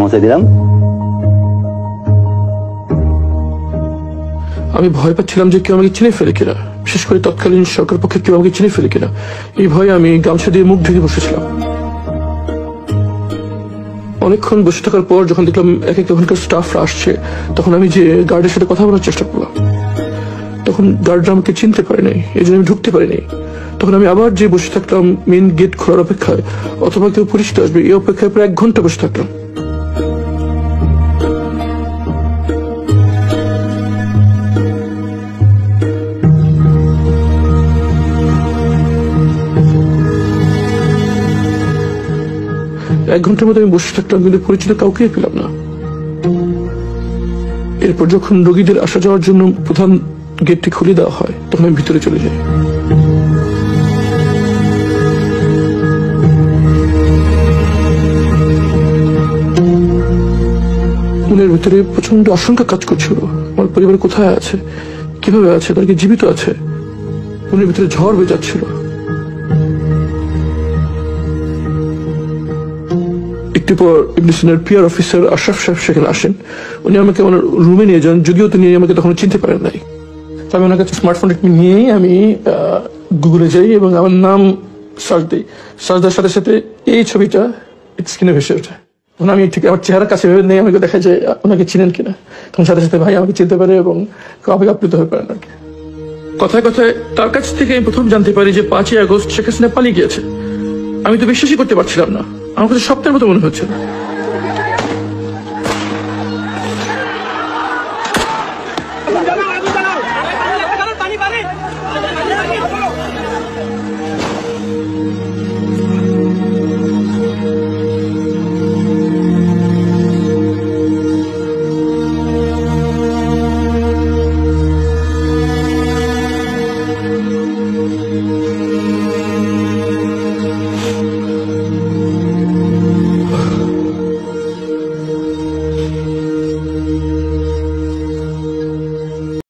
পৌঁছে দিলাম। আমি ভয় পাচ্ছিলাম যে কেউ আমাকে চিনে ফেলে কিনা, বিশেষ করে তৎকালীন সরকার পক্ষে কেউ আমাকে চিনে ফেলে কিনা। এই ভয়ে আমি গামছা দিয়ে মুখ ঢেকে বসেছিলাম। অনেকক্ষণ বসে থাকার পর যখন দেখলাম এক এক ওখানকার স্টাফরা আসছে, তখন আমি যে গার্ডের সাথে কথা বলার চেষ্টা করলাম। তখন গার্ডরা আমাকে চিনতে পারে নাই, এই জন্য আমি ঢুকতে পারিনি। তখন আমি আবার যে বসে থাকলাম মেন গেট খোলার অপেক্ষায়, অথবা কেউ পরিচিত আসবে এই অপেক্ষায় প্রায় 1 ঘন্টা বসে থাকলাম। এক ঘন্টার মধ্যে আমি বসে থাকলাম, কিন্তু পরিচিত কাউকেই পেলাম না। এরপর যখন রোগীদের আসা যাওয়ার জন্য প্রধান গেটটি খুলে দেওয়া হয়, তখন আমি ভিতরে চলে যাই। মনের ভিতরে প্রচন্ড আশঙ্কা কাজ করছিল। আমার পরিবার কোথায় আছে, কিভাবে আছে, তারা কি জীবিত আছে? মনের ভিতরে ঝড় বয়ে যাচ্ছিল। একটু পর ইবলিসের পিআর অফিসার আশরাফ সাহেব সেখানে আসেন। উনি আমাকে আমার রুমে নিয়ে যান, যদিও তিনি আমাকে তখন চিনতে পারেন নাই। আমি ওনার কাছে স্মার্টফোনটা নিয়েই আমি গুগলে যাই এবং আমার নাম সার্চ দিই। সার্চ দেওয়ার সাথে সাথে এই ছবিটা স্ক্রিনে ভেসে ওঠে। তখন আমি ঠিক আমার চেহারা কাছে ভেবে নেই, আমাকে দেখা যায় ওনাকে চিনেন কিনা। তখন সাথে সাথে ভাই আমাকে চিনতে পারে এবং কাউকে আপ্লুত হয়ে পারেন আর কি। কথায় কথায় তার কাছ থেকে আমি প্রথম জানতে পারি যে 5ই আগস্ট শেখ হাসিনা পালিয়ে গিয়েছে। আমি তো বিশ্বাসই করতে পারছিলাম না, আমার কাছে স্বপ্নের মতো মনে হচ্ছে।